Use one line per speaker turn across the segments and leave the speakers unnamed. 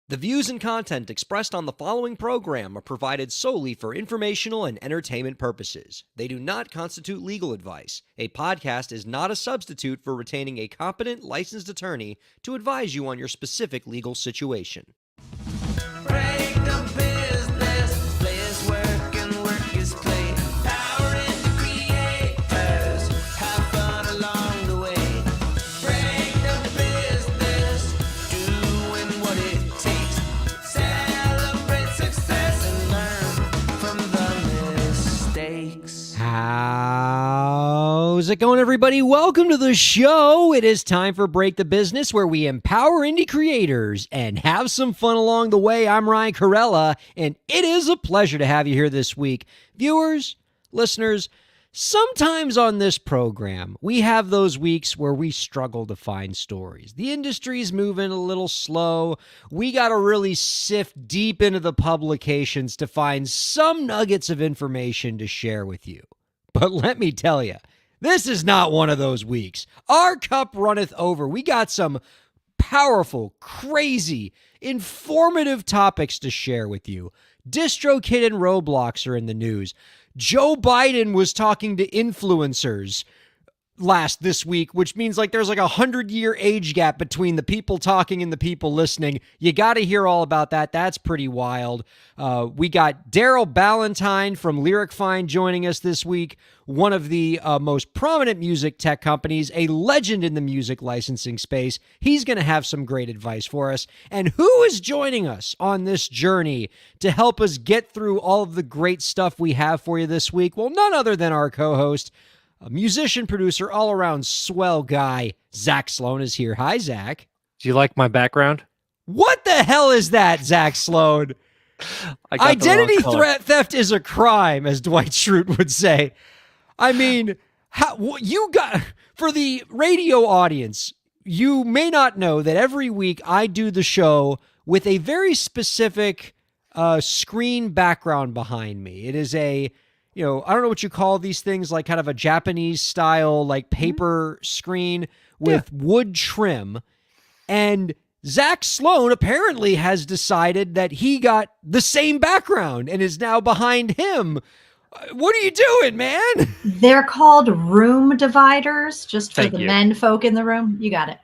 The views and content expressed on the following program are provided solely for informational and entertainment purposes. They do not constitute legal advice. A podcast is not a substitute for retaining a competent, licensed attorney to advise you on your specific legal situation.
Break the business, play is work and work is play. Power in the creators, have fun along the way. Break the business, doing what it takes. Celebrate success and learn from the mistakes.
How's it going, everybody? Welcome to the show. It is time for Break the Business, where we empower indie creators and have some fun along the way. I'm Ryan Kairalla, and it is a pleasure to have you here this week. Viewers, listeners, sometimes on this program, we have those weeks where we struggle to find stories. The industry's moving a little slow. We got to really sift deep into the publications to find some nuggets of information to share with you. But let me tell you, this is not one of those weeks. Our cup runneth over. We got some powerful, crazy, informative topics to share with you. DistroKid and Roblox are in the news. Joe Biden was talking to influencers this week, which means like there's like 100-year age gap between the people talking and the people listening. You got to hear all about that. That's pretty wild. We got Daryl Ballantyne from Lyric Find joining us this week, one of the most prominent music tech companies, a legend in the music licensing space. He's going to have some great advice for us. And who is joining us on this journey to help us get through all of the great stuff we have for you this week? Well, none other than our co-host, a musician, producer, all-around swell guy, Zach Sloan is here. Hi, Zach.
Do you like my background?
What the hell is that, Zach Sloan? Identity theft is a crime, as Dwight Schrute would say. I mean, for the radio audience, you may not know that every week I do the show with a very specific screen background behind me. It is I don't know what you call these things, like kind of a Japanese style, like paper screen with wood trim. And Zach Sloan apparently has decided that he got the same background and is now behind him. What are you doing, man?
They're called room dividers, just for
Thank
the
you.
men folk in the room. You got it.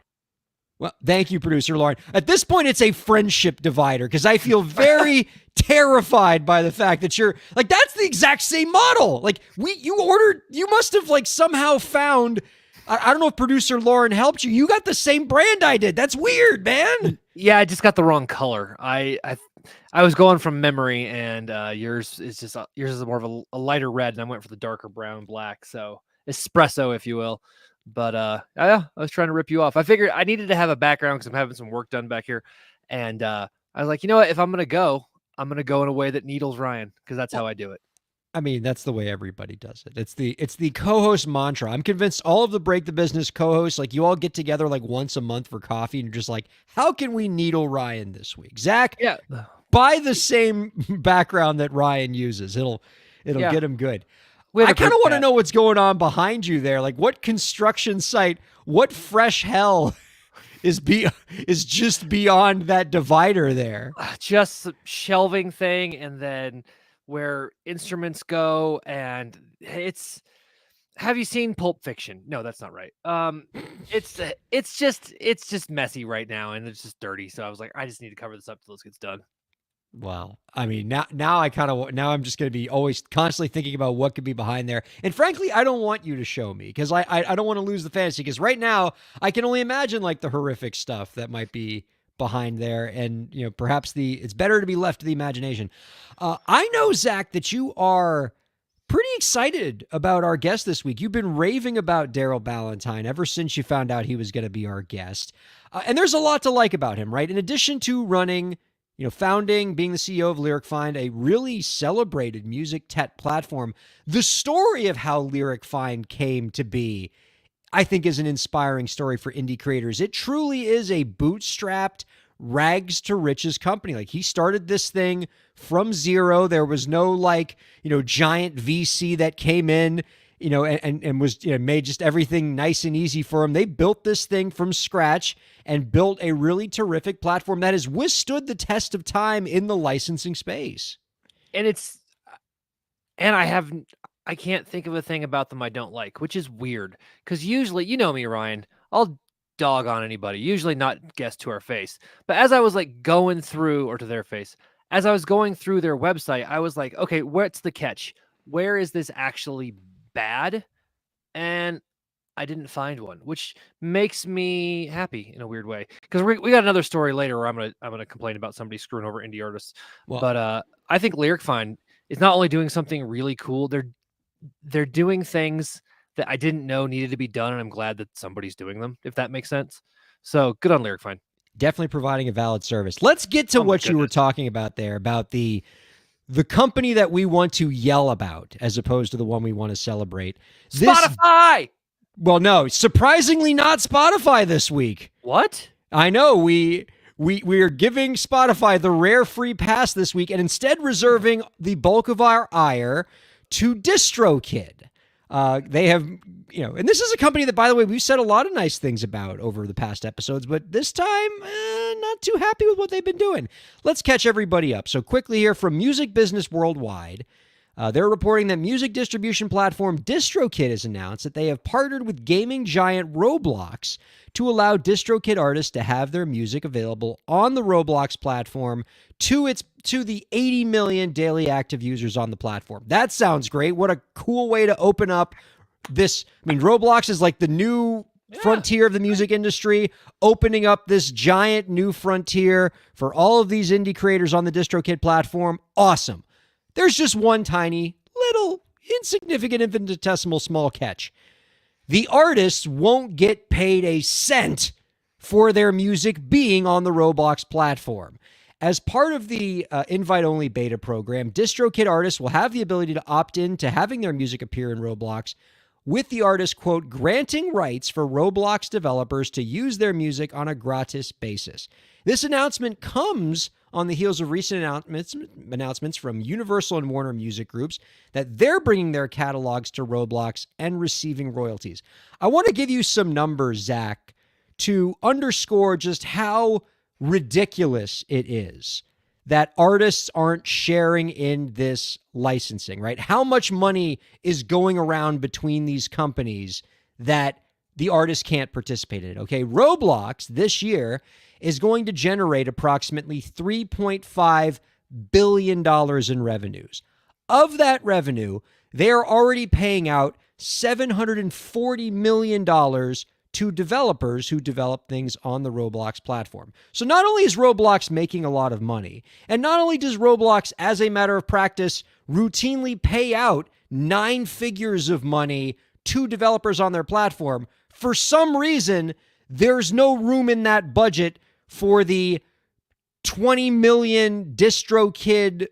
Well, thank you, producer Lauren. At this point, it's a friendship divider because I feel very terrified by the fact that you're like, that's the exact same model. Like you must have like somehow found, I don't know if producer Lauren helped you. You got the same brand I did. That's weird, man.
Yeah, I just got the wrong color. I was going from memory, and yours is more of a lighter red, and I went for the darker brown black. So espresso, if you will. But yeah, I was trying to rip you off. I figured I needed to have a background because I'm having some work done back here, and I was like, you know what? If I'm gonna go in a way that needles Ryan, because that's how I do it.
I mean, that's the way everybody does it. It's the co-host mantra. I'm convinced all of the Break the Business co-hosts, like you all get together like once a month for coffee and you're just like, how can we needle Ryan this week? Zach,
Yeah,
buy the same background that Ryan uses. It'll get him good. I kind of want to know what's going on behind you there. Like what construction site, what fresh hell is just beyond that divider there?
just a shelving thing, and then where instruments go, and have you seen Pulp Fiction? No, that's not right. It's just messy right now, and it's just dirty. So I was like, I just need to cover this up till this gets done.
Well, I mean, now I'm just going to be always constantly thinking about what could be behind there. And frankly, I don't want you to show me because I don't want to lose the fantasy, because right now I can only imagine like the horrific stuff that might be behind there. And, perhaps it's better to be left to the imagination. I know, Zach, that you are pretty excited about our guest this week. You've been raving about Daryl Ballantyne ever since you found out he was going to be our guest. And there's a lot to like about him, right? In addition to running, founding, being the CEO of Lyric Find, a really celebrated music tech platform, the story of how Lyric Find came to be, I think, is an inspiring story for indie creators. It truly is a bootstrapped, rags to riches company. Like, he started this thing from zero. There was no giant VC that came in. and was made just everything nice and easy for them. They built this thing from scratch and built a really terrific platform that has withstood the test of time in the licensing space.
And I can't think of a thing about them I don't like, which is weird. Because usually, you know me, Ryan, I'll dog on anybody, usually not guess to our face. But as I was like going through, or to their face, as I was going through their website, I was like, okay, what's the catch? Where is this actually bad? And I didn't find one, which makes me happy in a weird way. Because we got another story later where I'm gonna complain about somebody screwing over indie artists.
Well,
But I think Lyric Find is not only doing something really cool, they're doing things that I didn't know needed to be done, and I'm glad that somebody's doing them, if that makes sense. So good on Lyric Find.
definitely providing a valid service. Let's get to
Oh my
what you were
goodness.
talking about there, about the company that we want to yell about as opposed to the one we want to celebrate.
Spotify.
Well, no, surprisingly not Spotify this week.
What?
I know we are giving Spotify the rare free pass this week and instead reserving the bulk of our ire to DistroKid. They have, and this is a company that, by the way, we've said a lot of nice things about over the past episodes, but this time, not too happy with what they've been doing. Let's catch everybody up. So quickly here from Music Business Worldwide, they're reporting that music distribution platform DistroKid has announced that they have partnered with gaming giant Roblox to allow DistroKid artists to have their music available on the Roblox platform to the 80 million daily active users on the platform. That sounds great. What a cool way to open up this. I mean, Roblox is like the new frontier of the music industry, opening up this giant new frontier for all of these indie creators on the DistroKid platform. Awesome. There's just one tiny, little, insignificant, infinitesimal small catch. The artists won't get paid a cent for their music being on the Roblox platform. As part of the invite-only beta program, DistroKid artists will have the ability to opt in to having their music appear in Roblox, with the artist, quote, granting rights for Roblox developers to use their music on a gratis basis. This announcement comes on the heels of recent announcements from Universal and Warner Music Groups that they're bringing their catalogs to Roblox and receiving royalties. I want to give you some numbers, Zach, to underscore just how ridiculous it is that artists aren't sharing in this licensing, right? How much money is going around between these companies that the artists can't participate in it? Okay, Roblox this year is going to generate approximately $3.5 billion in revenues. Of that revenue, they are already paying out $740 million to developers who develop things on the Roblox platform. So not only is Roblox making a lot of money, and not only does Roblox, as a matter of practice, routinely pay out 9 figures of money to developers on their platform, for some reason, there's no room in that budget for the 20 million DistroKid,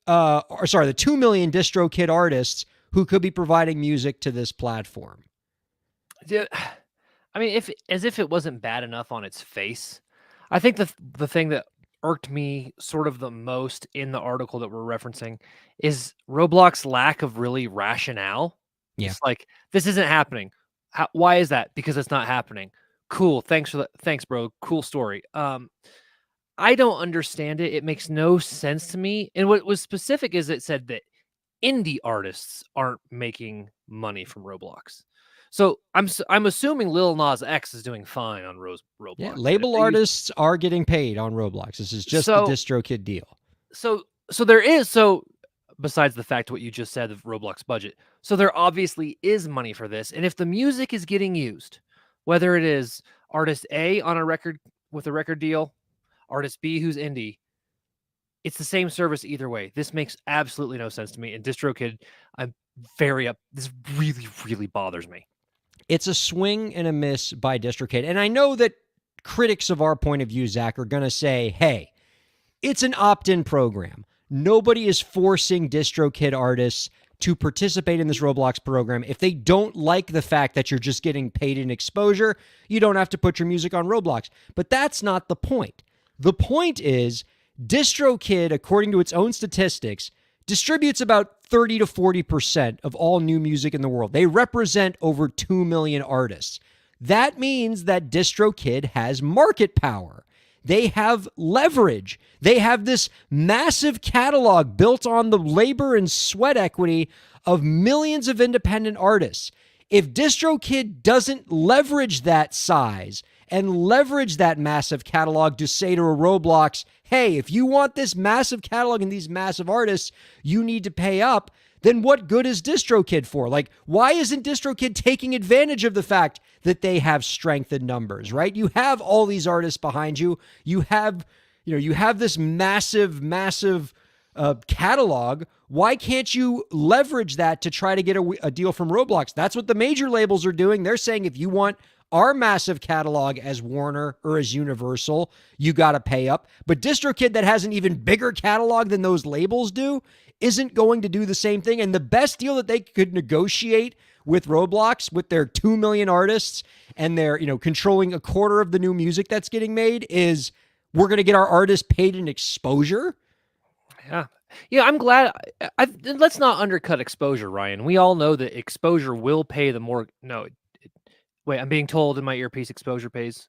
the 2 million DistroKid artists who could be providing music to this platform.
Dude, I mean, as if it wasn't bad enough on its face. I think the thing that irked me sort of the most in the article that we're referencing is Roblox's lack of really rationale.
Yeah.
It's like, this isn't happening. Why is that? Because it's not happening. Cool. Thanks, bro. Cool story. I don't understand it. It makes no sense to me. And what was specific is it said that indie artists aren't making money from Roblox. So I'm assuming Lil Nas X is doing fine on Roblox.
Yeah, label artists are getting paid on Roblox. This is just the DistroKid deal.
So there is, besides the fact what you just said of Roblox budget, so there obviously is money for this. And if the music is getting used, whether it is artist A on a record with a record deal, artist B who's indie, it's the same service either way. This makes absolutely no sense to me. And DistroKid, this really, really bothers me.
It's a swing and a miss by DistroKid. And I know that critics of our point of view, Zach, are going to say, hey, it's an opt-in program. Nobody is forcing DistroKid artists to participate in this Roblox program. If they don't like the fact that you're just getting paid in exposure, you don't have to put your music on Roblox. But that's not the point. The point is DistroKid, according to its own statistics, distributes about 30 to 40% of all new music in the world. They represent over 2 million artists. That means that DistroKid has market power. They have leverage. They have this massive catalog built on the labor and sweat equity of millions of independent artists. If DistroKid doesn't leverage that size and leverage that massive catalog to say to a Roblox, hey, if you want this massive catalog and these massive artists, you need to pay up, then what good is DistroKid for? Like, why isn't DistroKid taking advantage of the fact that they have strength in numbers, right? You have all these artists behind you. You have this massive catalog. Why can't you leverage that to try to get a deal from Roblox? That's what the major labels are doing. They're saying if you want our massive catalog as Warner or as Universal, you got to pay up. But DistroKid, that has an even bigger catalog than those labels do, isn't going to do the same thing. And the best deal that they could negotiate with Roblox, with their 2 million artists and their, controlling a quarter of the new music that's getting made, is we're going to get our artists paid in exposure.
Yeah, I'm glad. Let's not undercut exposure, Ryan. We all know that exposure will pay the more. No, wait, I'm being told in my earpiece exposure pays.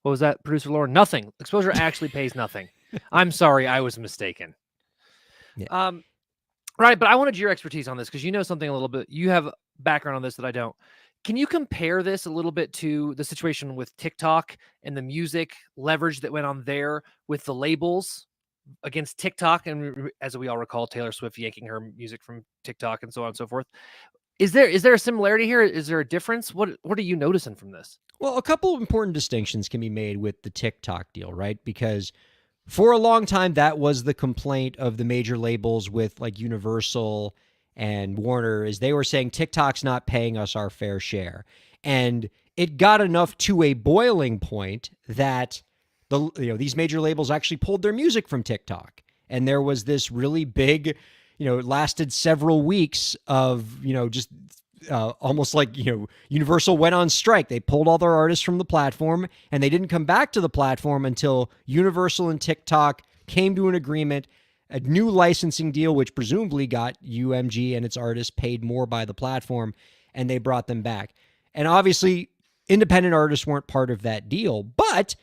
What was that, producer Lauren? Nothing. Exposure actually pays nothing. I'm sorry, I was mistaken.
Yeah.
Right, but I wanted your expertise on this because you know something a little bit. You have background on this that I don't. Can you compare this a little bit to the situation with TikTok and the music leverage that went on there with the labels against TikTok? And as we all recall, Taylor Swift yanking her music from TikTok and so on and so forth. Is there a similarity here? Is there a difference? What are you noticing from this?
Well, a couple of important distinctions can be made with the TikTok deal, right? Because for a long time, that was the complaint of the major labels with like Universal and Warner, is they were saying TikTok's not paying us our fair share. And it got enough to a boiling point that these major labels actually pulled their music from TikTok. And there was this really big, it lasted several weeks of, just almost like, Universal went on strike. They pulled all their artists from the platform and they didn't come back to the platform until Universal and TikTok came to an agreement, a new licensing deal, which presumably got UMG and its artists paid more by the platform, and they brought them back. And obviously, independent artists weren't part of that deal, but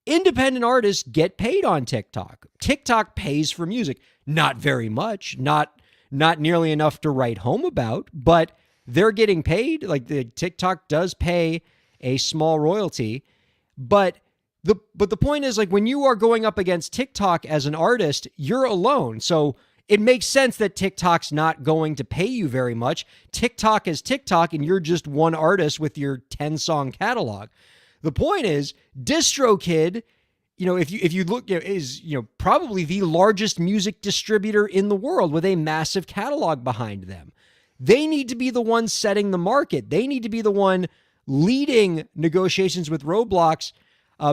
independent artists get paid on TikTok. TikTok pays for music. Not very much, not nearly enough to write home about, but they're getting paid. Like the TikTok does pay a small royalty, but the point is, like, when you are going up against TikTok as an artist, you're alone. So it makes sense that TikTok's not going to pay you very much. TikTok is TikTok, and you're just one artist with your 10-song catalog. The point is, DistroKid, if you look, is probably the largest music distributor in the world with a massive catalog behind them. They need to be the one setting the market. They need to be the one leading negotiations with Roblox,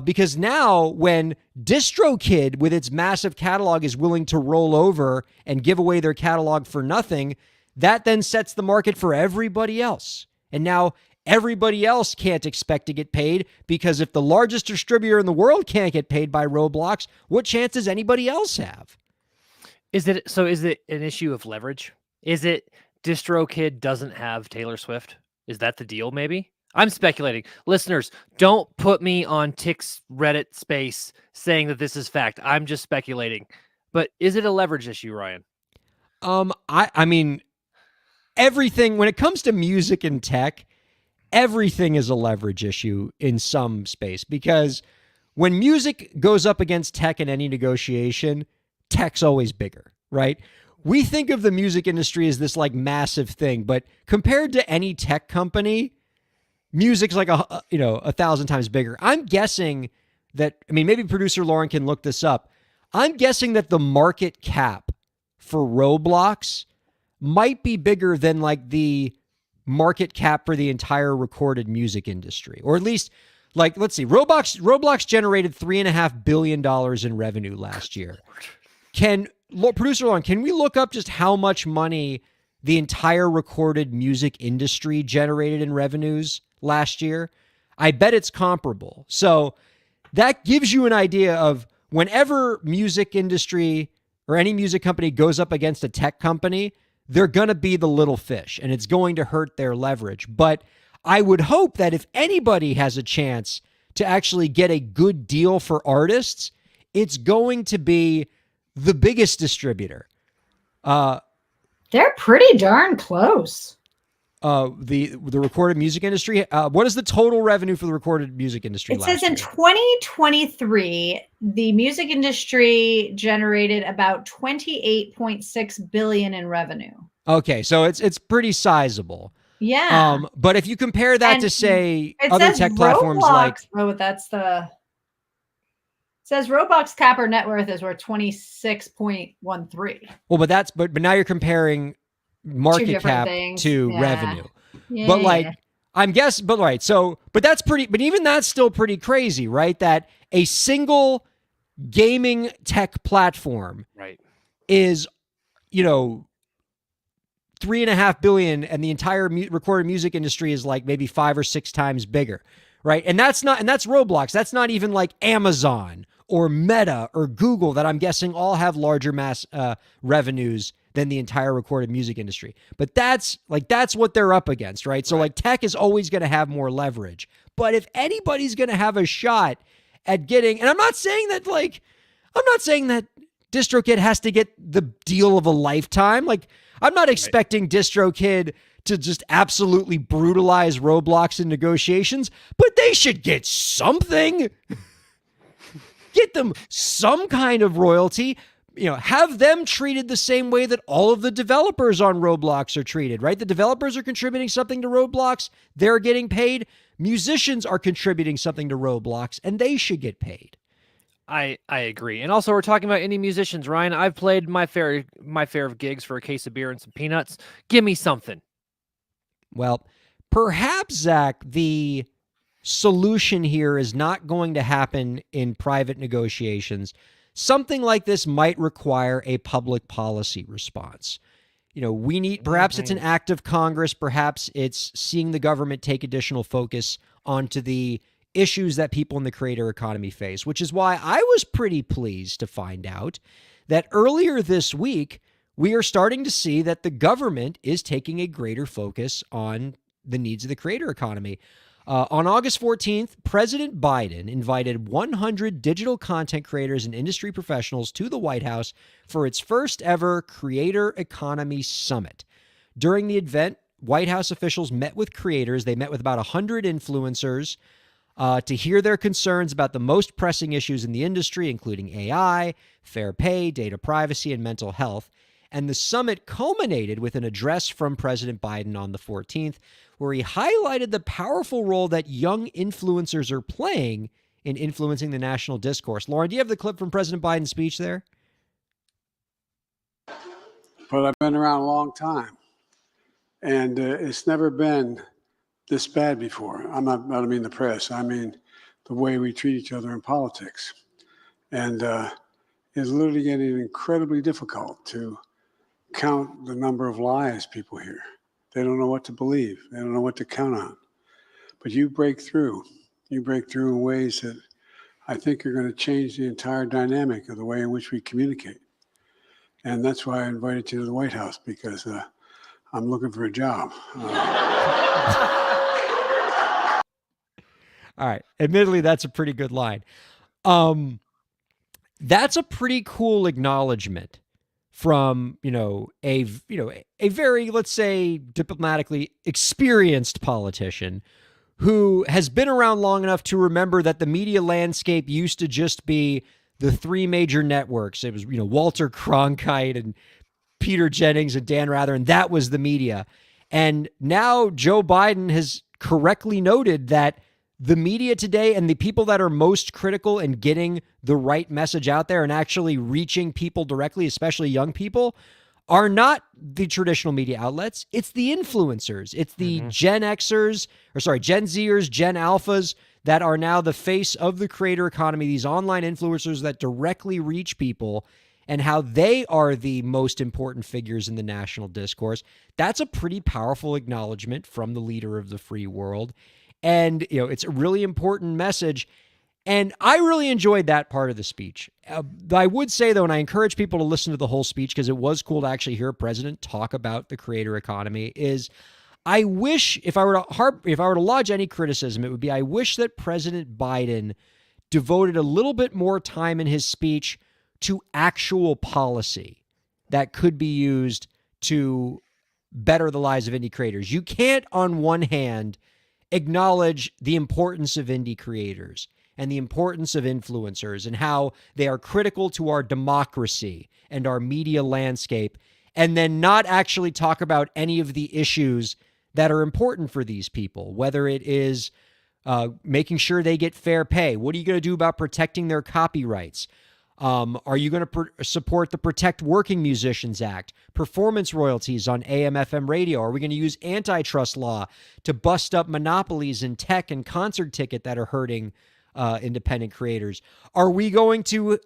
because now when DistroKid with its massive catalog is willing to roll over and give away their catalog for nothing, that then sets the market for everybody else. And now everybody else can't expect to get paid, because if the largest distributor in the world can't get paid by Roblox, what chance does anybody else have?
Is it an issue of leverage? Is it DistroKid doesn't have Taylor Swift? Is that the deal maybe? I'm speculating. Listeners, don't put me on Tick's Reddit space saying that this is fact. I'm just speculating. But is it a leverage issue, Ryan?
I mean, everything, when it comes to music and tech, everything is a leverage issue in some space, because when music goes up against tech in any negotiation, tech's always bigger, right? We think of the music industry as this like massive thing, but compared to any tech company, music's like 1,000 times bigger. I'm guessing that, maybe producer Lauren can look this up. I'm guessing that the market cap for Roblox might be bigger than like the market cap for the entire recorded music industry, or at least, like, let's see, Roblox generated $3.5 billion in revenue last year. Producer Lauren, can we look up just how much money the entire recorded music industry generated in revenues last year? I bet it's comparable. So that gives you an idea of, whenever music industry or any music company goes up against a tech company, they're going to be the little fish and it's going to hurt their leverage. But I would hope that if anybody has a chance to actually get a good deal for artists, it's going to be the biggest distributor.
They're pretty darn close.
The recorded music industry. What is the total revenue for the recorded music industry?
It says in 2023, the music industry generated about 28.6 billion in revenue.
Okay, so it's pretty sizable.
Yeah.
But if you compare that
And
to say
it
other
says
tech platforms like
it says Roblox cap net worth is worth 26.13.
well, but now you're comparing market cap
things.
to
Yeah.
revenue.
Yeah.
But like I'm guessing, but right. So, but even that's still pretty crazy, right? That a single gaming tech platform
Right.
is, 3.5 billion, and the entire recorded music industry is like maybe 5 or 6 times bigger, right? And that's Roblox. That's not even like Amazon or Meta or Google, that I'm guessing all have larger mass revenues than the entire recorded music industry. But that's what they're up against, right? So like tech is always going to have more leverage. But if anybody's going to have a shot at getting, and I'm not saying that DistroKid has to get the deal of a lifetime. Like, I'm not expecting DistroKid to just absolutely brutalize Roblox in negotiations, but they should get something. Get them some kind of royalty. Have them treated the same way that all of the developers on Roblox are treated, right? The developers are contributing something to Roblox. They're getting paid. Musicians are contributing something to Roblox, and they should get paid.
I agree. And also, we're talking about indie musicians, Ryan. I've played my fair of gigs for a case of beer and some peanuts. Give me something.
Well, perhaps, Zach, the solution here is not going to happen in private negotiations. Something like this might require a public policy response. We need, perhaps it's an act of Congress, perhaps it's seeing the government take additional focus onto the issues that people in the creator economy face, which is why I was pretty pleased to find out that earlier this week, we are starting to see that the government is taking a greater focus on the needs of the creator economy. On August 14th, President Biden invited 100 digital content creators and industry professionals to the White House for its first ever Creator Economy Summit. During the event, White House officials met with creators. They met with about 100 influencers to hear their concerns about the most pressing issues in the industry, including AI, fair pay, data privacy, and mental health. And the summit culminated with an address from President Biden on the 14th, where he highlighted the powerful role that young influencers are playing in influencing the national discourse. Lauren, do you have the clip from President Biden's speech there?
But I've been around a long time, and it's never been this bad before. I don't mean the press. I mean the way we treat each other in politics. And it's literally getting incredibly difficult to count the number of lies people hear. They don't know what to believe. They don't know what to count on. But you break through. You break through in ways that I think are going to change the entire dynamic of the way in which we communicate. And that's why I invited you to the White House, because I'm looking for a job.
All right. Admittedly, that's a pretty good line. That's a pretty cool acknowledgement from, a very, let's say, diplomatically experienced politician who has been around long enough to remember that the media landscape used to just be the 3 major networks. It was, Walter Cronkite and Peter Jennings and Dan Rather, and that was the media. And now Joe Biden has correctly noted that the media today and the people that are most critical in getting the right message out there and actually reaching people directly, especially young people, are not the traditional media outlets. It's the influencers. It's the Gen Zers, Gen Alphas that are now the face of the creator economy, these online influencers that directly reach people, and how they are the most important figures in the national discourse. That's a pretty powerful acknowledgement from the leader of the free world. And, it's a really important message. And I really enjoyed that part of the speech. I would say, though, and I encourage people to listen to the whole speech because it was cool to actually hear a president talk about the creator economy, is I wish, if I were to lodge any criticism, it would be I wish that President Biden devoted a little bit more time in his speech to actual policy that could be used to better the lives of indie creators. You can't, on one hand, acknowledge the importance of indie creators and the importance of influencers and how they are critical to our democracy and our media landscape, and then not actually talk about any of the issues that are important for these people, whether it is making sure they get fair pay. What are you going to do about protecting their copyrights? Are you going to support the Protect Working Musicians Act, performance royalties on AM/FM radio? Are we going to use antitrust law to bust up monopolies in tech and concert ticket that are hurting independent creators? Are we going to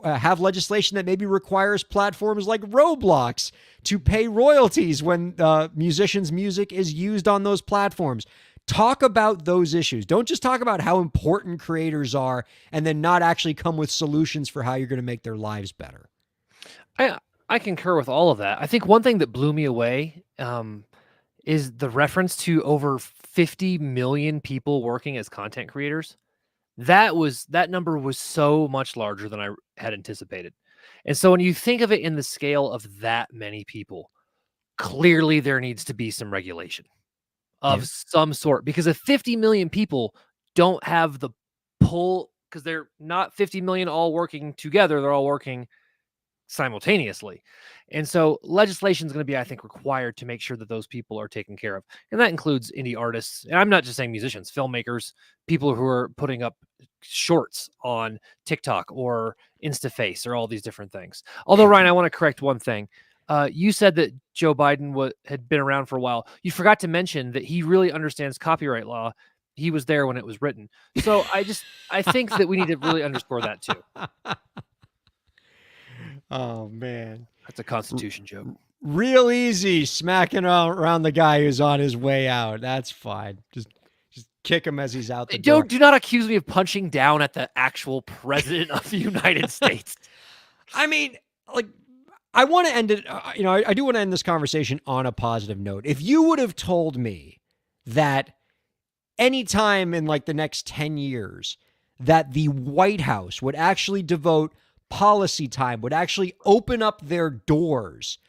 have legislation that maybe requires platforms like Roblox to pay royalties when musicians' music is used on those platforms? Talk about those issues. Don't just talk about how important creators are and then not actually come with solutions for how you're going to make their lives better.
I concur with all of that. I think one thing that blew me away is the reference to over 50 million people working as content creators. That number was so much larger than I had anticipated. And so when you think of it in the scale of that many people, clearly there needs to be some regulation of some sort, because if 50 million people don't have the pull, because they're not 50 million all working together, they're all working simultaneously. And so legislation is going to be, I think, required to make sure that those people are taken care of. And that includes indie artists. And I'm not just saying musicians, filmmakers, people who are putting up shorts on TikTok or InstaFace or all these different things. Although, Ryan, I want to correct one thing. You said that Joe Biden had been around for a while. You forgot to mention that he really understands copyright law. He was there when it was written. So I think that we need to really underscore that too.
Oh, man.
That's a Constitution joke.
Real easy smacking around the guy who's on his way out. That's fine. Just kick him as he's out the door.
Do not accuse me of punching down at the actual president of the United States.
I mean, like, I want to end it, I do want to end this conversation on a positive note. If you would have told me that anytime in like the next 10 years that the White House would actually devote policy time, would actually open up their doors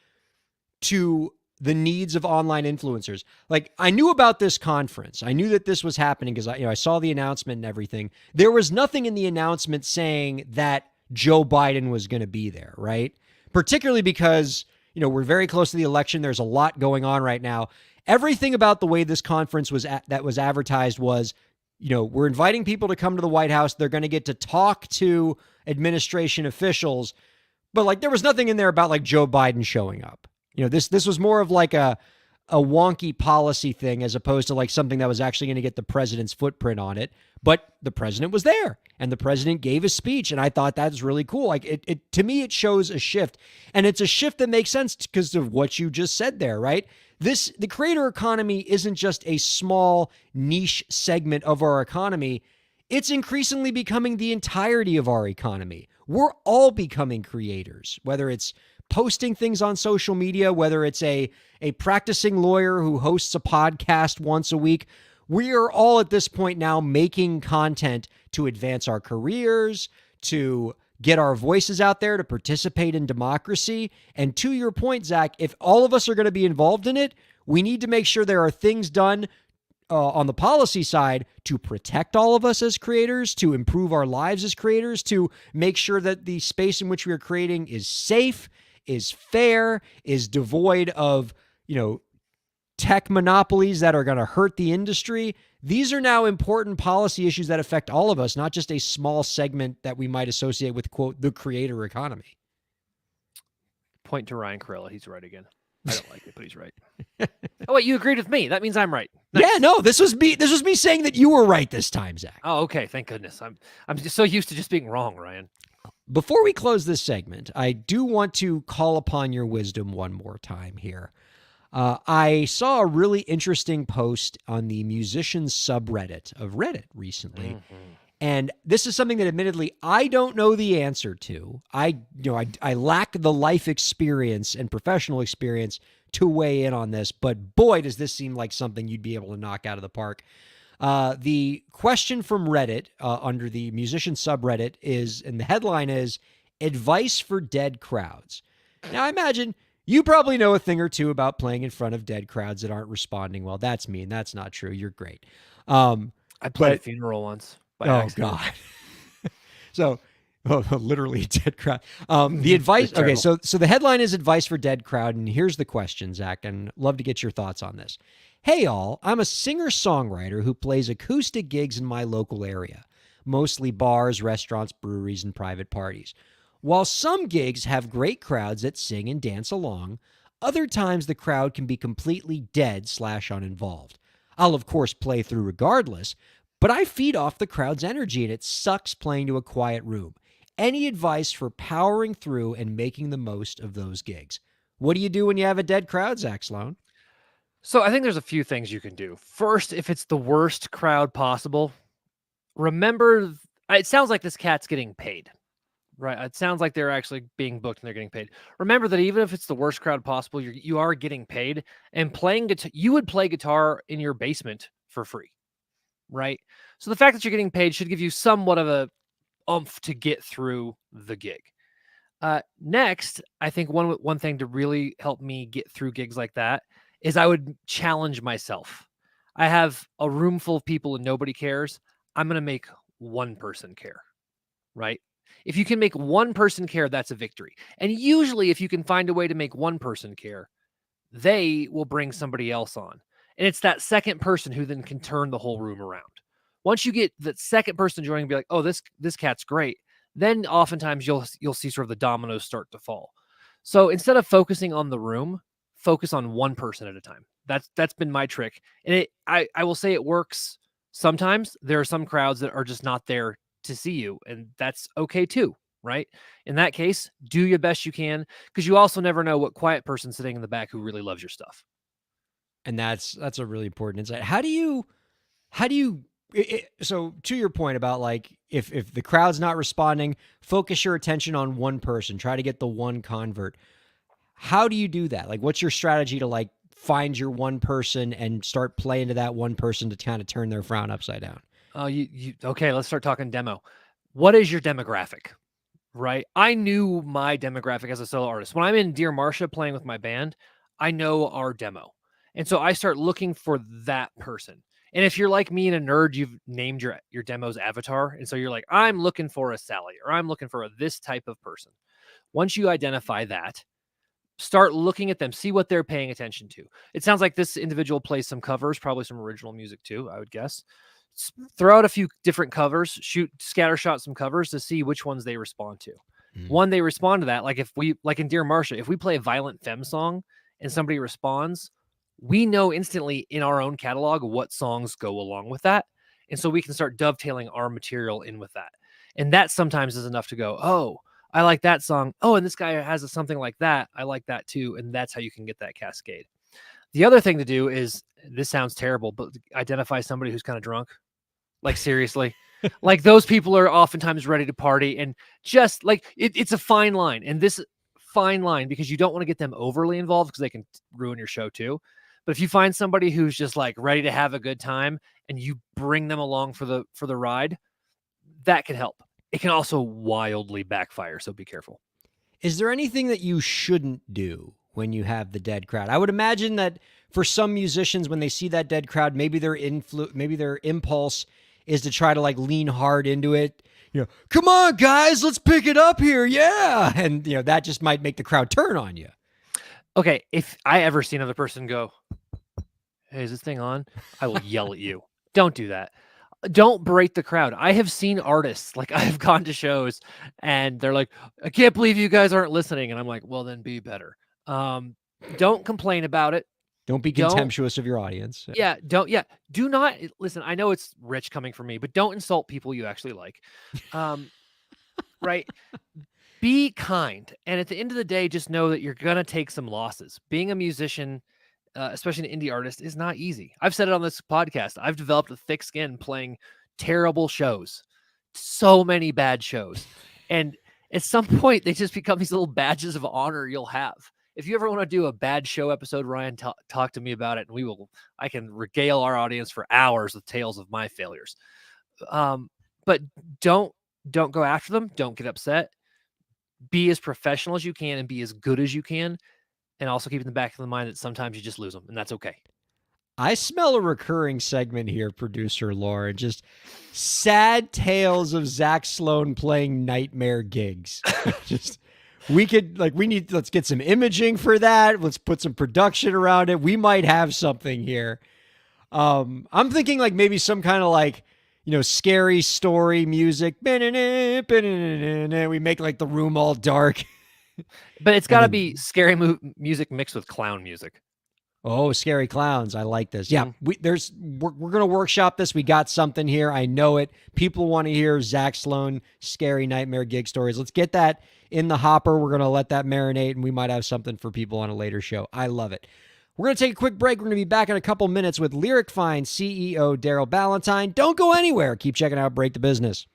to the needs of online influencers. Like, I knew about this conference. I knew that this was happening because I saw the announcement and everything. There was nothing in the announcement saying that Joe Biden was going to be there, right? Particularly because, we're very close to the election. There's a lot going on right now. Everything about the way this conference was advertised was, we're inviting people to come to the White House. They're going to get to talk to administration officials. But like, there was nothing in there about like Joe Biden showing up. This was more of like a wonky policy thing as opposed to like something that was actually going to get the president's footprint on it. But the president was there and the president gave a speech. And I thought that was really cool. Like it to me, it shows a shift, and it's a shift that makes sense because of what you just said there, right? The creator economy isn't just a small niche segment of our economy. It's increasingly becoming the entirety of our economy. We're all becoming creators, whether it's posting things on social media, whether it's a practicing lawyer who hosts a podcast once a week. We are all at this point now making content to advance our careers, to get our voices out there, to participate in democracy. And to your point, Zach, if all of us are going to be involved in it, we need to make sure there are things done on the policy side to protect all of us as creators, to improve our lives as creators, to make sure that the space in which we are creating is safe, is fair, is devoid of, tech monopolies that are going to hurt the industry. These are now important policy issues that affect all of us, not just a small segment that we might associate with, quote, the creator economy.
Point to Ryan Kairalla. He's right again. I don't like it, but he's right. Oh, wait, you agreed with me. That means I'm right. Nice.
Yeah, no, this was me saying that you were right this time, Zach.
Oh, okay. Thank goodness. I'm just so used to just being wrong, Ryan.
Before we close this segment, I do want to call upon your wisdom one more time here. I saw a really interesting post on the musicians subreddit of Reddit recently, And this is something that admittedly I don't know the answer to. I lack the life experience and professional experience to weigh in on this, but boy, does this seem like something you'd be able to knock out of the park. The question from Reddit under the musician subreddit is, and the headline is, advice for dead crowds. Now, I imagine you probably know a thing or two about playing in front of dead crowds that aren't responding well. That's mean. That's not true. You're great.
I played a
but-
funeral once. By
Oh,
accident.
God. So, literally a dead crowd. The advice.
It's
Okay,
terrible.
so the headline is advice for dead crowd, and here's the question, Zach, and love to get your thoughts on this. Hey, all, I'm a singer-songwriter who plays acoustic gigs in my local area, mostly bars, restaurants, breweries, and private parties. While some gigs have great crowds that sing and dance along, other times the crowd can be completely dead/uninvolved. I'll, of course, play through regardless, but I feed off the crowd's energy and it sucks playing to a quiet room. Any advice for powering through and making the most of those gigs? What do you do when you have a dead crowd, Zach Sloan?
So I think there's a few things you can do. First, if it's the worst crowd possible, remember, it sounds like this cat's getting paid, right? It sounds like they're actually being booked and they're getting paid. Remember that even if it's the worst crowd possible, you are getting paid, and playing guitar, you would play guitar in your basement for free, right? So the fact that you're getting paid should give you somewhat of a oomph to get through the gig. Next, I think one thing to really help me get through gigs like that is I would challenge myself. I have a room full of people and nobody cares. I'm going to make one person care, right? If you can make one person care, that's a victory. And usually if you can find a way to make one person care, they will bring somebody else on. And it's that second person who then can turn the whole room around. Once you get that second person joining and be like, oh, this cat's great, then oftentimes you'll see sort of the dominoes start to fall. So instead of focusing on the room, focus on one person at a time. That's been my trick. And I will say it works sometimes. There are some crowds that are just not there to see you, and that's okay too, right? In that case, do your best you can, because you also never know what quiet person sitting in the back who really loves your stuff.
And that's a really important insight. How do you so to your point about like if the crowd's not responding, focus your attention on one person, try to get the one convert. How do you do that? Like, what's your strategy to like find your one person and start playing to that one person to kind of turn their frown upside down?
Oh, okay, let's start talking demo. What is your demographic? Right? I knew my demographic as a solo artist. When I'm in Dear Marcia playing with my band, I know our demo. And so I start looking for that person. And if you're like me and a nerd, you've named your demo's avatar. And so you're like, I'm looking for a Sally, or I'm looking for this type of person. Once you identify that, start looking at them, see what they're paying attention to. It sounds like this individual plays some covers, probably some original music too, I would guess. Throw out a few different covers, scattershot some covers to see which ones they respond to. One, they respond to that. Like in Dear Marcia, if we play a violent femme song and somebody responds, we know instantly in our own catalog what songs go along with that. And so we can start dovetailing our material in with that. And that sometimes is enough to go, oh, I like that song. Oh, and this guy has something like that. I like that too. And that's how you can get that cascade. The other thing to do is, this sounds terrible, but identify somebody who's kind of drunk. Like, seriously. Like, those people are oftentimes ready to party, and just like it's a fine line. And this fine line, because you don't want to get them overly involved because they can ruin your show too. But if you find somebody who's just like ready to have a good time and you bring them along for the ride, that can help. It can also wildly backfire, so be careful.
Is there anything that you shouldn't do when you have the dead crowd? I would imagine that for some musicians, when they see that dead crowd, maybe their impulse is to try to like lean hard into it. You know, come on, guys, let's pick it up here. Yeah. And, that just might make the crowd turn on you.
Okay, if I ever see another person go, hey, is this thing on? I will yell at you. Don't do that. Don't berate the crowd. I have seen artists, like I've gone to shows and they're like, I can't believe you guys aren't listening. And I'm like, well, then be better. Don't complain about it.
Don't be contemptuous of your audience.
Do not listen. I know it's rich coming from me, but don't insult people you actually like. Right. Be kind. And at the end of the day, just know that you're going to take some losses. Being a musician, especially an indie artist, is not easy. I've said it on this podcast. I've developed a thick skin playing terrible shows. so many bad shows. And at some point, they just become these little badges of honor you'll have. If you ever want to do a bad show episode, Ryan, talk to me about it, and I can regale our audience for hours with tales of my failures. But don't go after them. Don't get upset. Be as professional as you can and be as good as you can. And also keep in the back of the mind that sometimes you just lose them, and that's okay.
I smell a recurring segment here, producer Laura. Just sad tales of Zach Sloan playing nightmare gigs. Let's get some imaging for that. Let's put some production around it. We might have something here. I'm thinking like maybe some kind of like, scary story music. We make like the room all dark.
But it's got to be scary music mixed with clown music.
Oh, scary clowns. I like this. Yeah, we're going to workshop this. We got something here. I know it. People want to hear Zach Sloan scary nightmare gig stories. Let's get that in the hopper. We're going to let that marinate, and we might have something for people on a later show. I love it. We're going to take a quick break. We're going to be back in a couple minutes with Lyric Fine CEO Daryl Ballantyne. Don't go anywhere. Keep checking out Break the Business.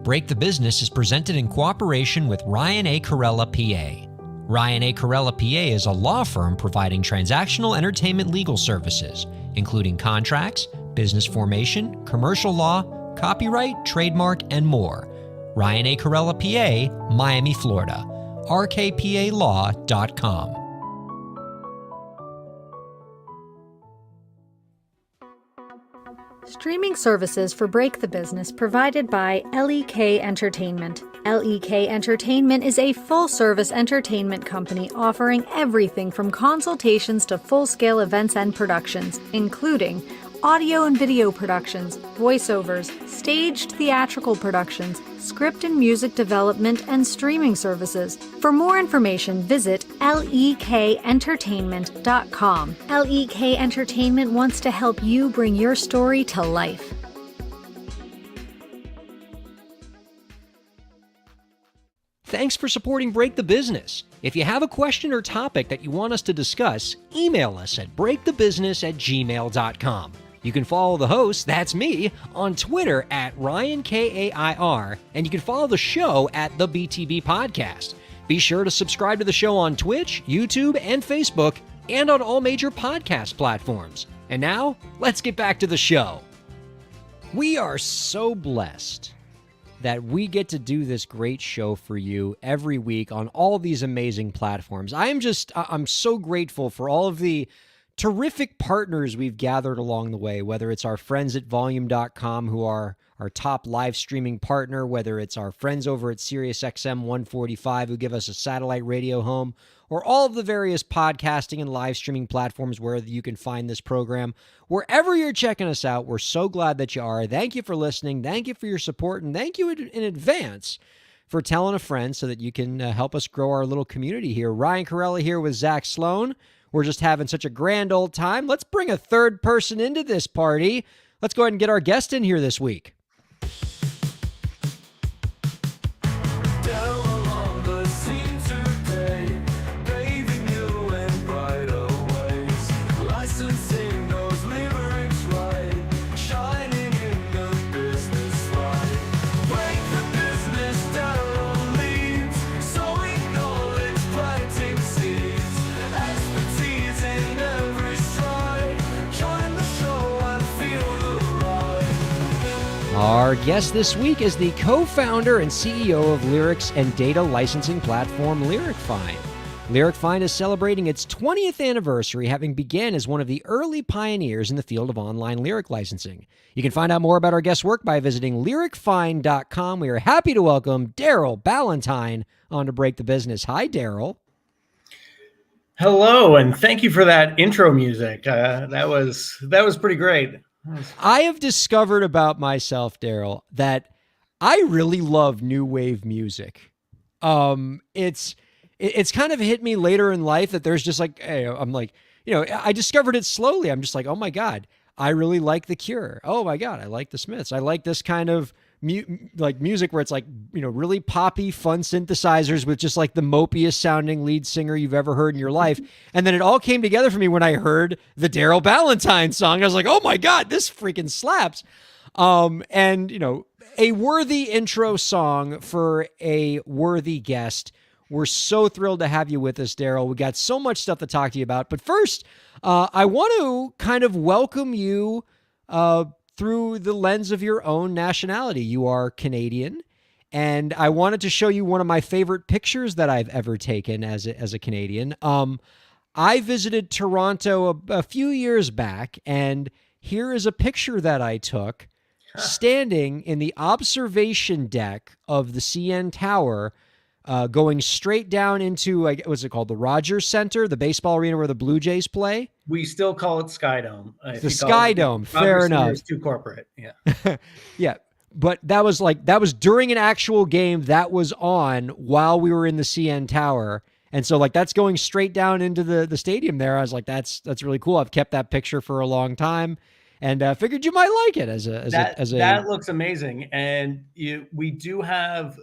Break the Business is presented in cooperation with Ryan Kairalla, PA. Ryan Kairalla, PA is a law firm providing transactional entertainment legal services, including contracts, business formation, commercial law, copyright, trademark, and more. Ryan Kairalla, PA, Miami, Florida. rkpalaw.com.
Streaming services for Break the Business provided by LEK Entertainment. LEK Entertainment is a full-service entertainment company offering everything from consultations to full-scale events and productions, including audio and video productions, voiceovers, staged theatrical productions, script and music development, and streaming services. For more information, visit lekentertainment.com. LEK Entertainment wants to help you bring your story to life.
Thanks for supporting Break the Business. If you have a question or topic that you want us to discuss, email us at breakthebusiness@gmail.com. You can follow the host, that's me, on Twitter at Ryan Kair, and you can follow the show at the BTB Podcast. Be sure to subscribe to the show on Twitch, YouTube, and Facebook, and on all major podcast platforms. And now, let's get back to the show. We are so blessed that we get to do this great show for you every week on all these amazing platforms. I'm so grateful for all of the terrific partners we've gathered along the way, whether it's our friends at volume.com, who are our top live streaming partner, whether it's our friends over at SiriusXM 145, who give us a satellite radio home, or all of the various podcasting and live streaming platforms where you can find this program. Wherever you're checking us out, we're so glad that you are. Thank you for listening. Thank you for your support. And thank you in advance for telling a friend so that you can help us grow our little community here. Ryan Kairalla here with Zach Sloan. We're just having such a grand old time. Let's bring a third person into this party. Let's go ahead and get our guest in here this week. Our guest this week is the co-founder and CEO of lyrics and data licensing platform Lyric Fine. Lyric Fine is celebrating its 20th anniversary, having began as one of the early pioneers in the field of online lyric licensing. You can find out more about our guest's work by visiting lyricfine.com. We are happy to welcome Daryl Ballantyne on to Break the Business. Hi, Daryl.
Hello, and thank you for that intro music. That was pretty great.
I have discovered about myself, Daryl, that I really love new wave music. It's kind of hit me later in life that there's just like, hey, I'm like, I discovered it slowly. I'm just like, oh my God, I really like The Cure. Oh my God, I like the Smiths. I like this kind of music where it's like, really poppy, fun synthesizers with just like the mopiest sounding lead singer you've ever heard in your life. And then it all came together for me when I heard the Daryl Ballantyne song. I was like, oh my God, this freaking slaps. And, a worthy intro song for a worthy guest. We're so thrilled to have you with us, Daryl. We got so much stuff to talk to you about. But first, I want to kind of welcome you through the lens of your own nationality. You are Canadian, and I wanted to show you one of my favorite pictures that I've ever taken as a Canadian. I visited Toronto a few years back, and here is a picture that I took standing in the observation deck of the CN Tower, going straight down into, what's it called? The Rogers Center, the baseball arena where the Blue Jays play.
We still call it Sky Dome.
The Sky Dome, fair enough.
It's too corporate. Yeah.
Yeah. But that was during an actual game that was on while we were in the CN Tower. And so that's going straight down into the stadium there. I was like, that's really cool. I've kept that picture for a long time, and figured you might like it
that looks amazing. And we do have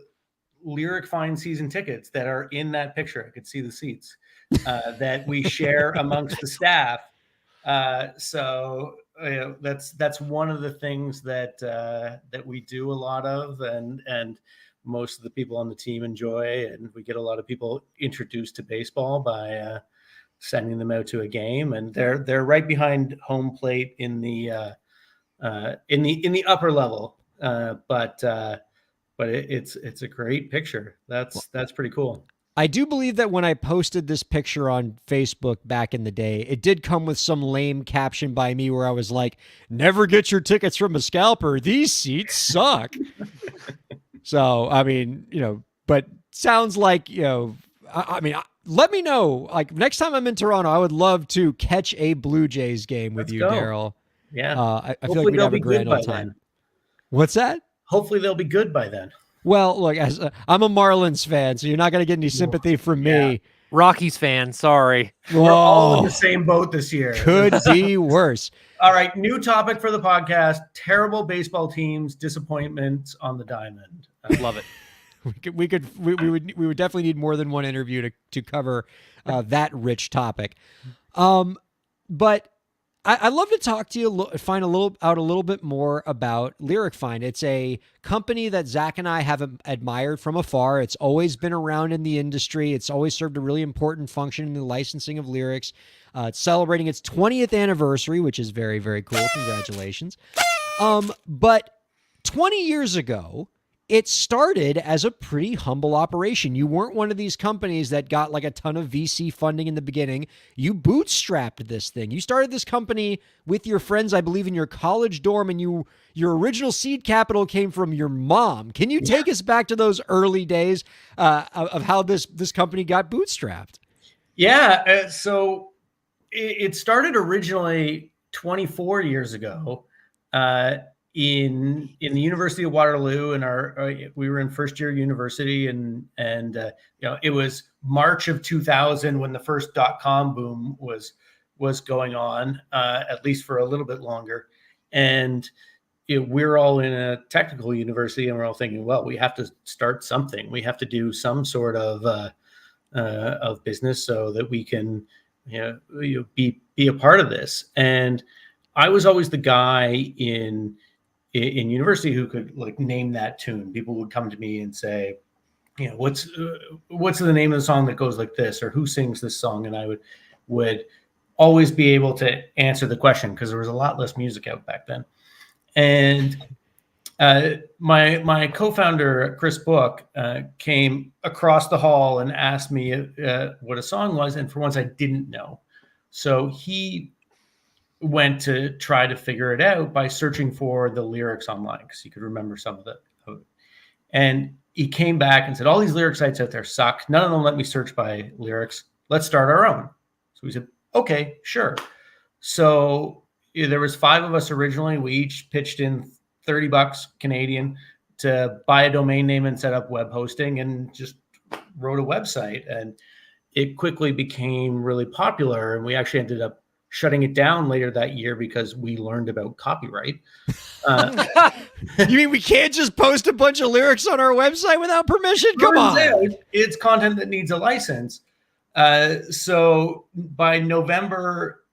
Lyric Fine season tickets that are in that picture. I could see the seats that we share amongst the staff. So that's one of the things that we do a lot of, and most of the people on the team enjoy, and we get a lot of people introduced to baseball by sending them out to a game, and they're right behind home plate in the upper level. But it's a great picture. That's pretty cool.
I do believe that when I posted this picture on Facebook back in the day, it did come with some lame caption by me where I was like, "Never get your tickets from a scalper. These seats suck." So, I mean, but sounds like, I mean, let me know. Next time I'm in Toronto, I would love to catch a Blue Jays game with you, Daryl.
Yeah.
I feel like we'd have a grand old time. What's that?
Hopefully they'll be good by then.
Well, look, I'm a Marlins fan, so you're not going to get any sympathy from me.
Yeah. Rockies fan, sorry.
We're all in the same boat this year.
Could be worse.
All right, new topic for the podcast: terrible baseball teams, disappointments on the diamond.
I love it.
We would definitely need more than one interview to cover that rich topic. But I'd love to talk to you, find a little bit more about Lyric Find. It's a company that Zach and I have admired from afar. It's always been around in the industry. It's always served a really important function in the licensing of lyrics. It's celebrating its 20th anniversary, which is very, very cool. Congratulations. But 20 years ago, it started as a pretty humble operation. You weren't one of these companies that got a ton of VC funding in the beginning. You bootstrapped this thing. You started this company with your friends, I believe, in your college dorm, and your original seed capital came from your mom. Can you take us back to those early days of how this company got bootstrapped?
Yeah. So it started originally 24 years ago. In the University of Waterloo, and we were in first year university, and it was March of 2000 when the first .com boom was going on, at least for a little bit longer, and we're all in a technical university, and we're all thinking, well, we have to start something, we have to do some sort of business so that we can be a part of this. And I was always the guy in university who could name that tune. People would come to me and say, what's the name of the song that goes like this, or who sings this song? And I would always be able to answer the question, because there was a lot less music out back then. And my co-founder, Chris Book, came across the hall and asked me what a song was. And for once I didn't know. So he went to try to figure it out by searching for the lyrics online, because he could remember some of it. And he came back and said, all these lyric sites out there suck. None of them let me search by lyrics. Let's start our own. So we said, okay, sure. So there was 5 of us originally. We each pitched in $30 Canadian to buy a domain name and set up web hosting, and just wrote a website. And it quickly became really popular. And we actually ended up shutting it down later that year because we learned about copyright.
You mean we can't just post a bunch of lyrics on our website without permission? Come on.
It's content that needs a license. So by November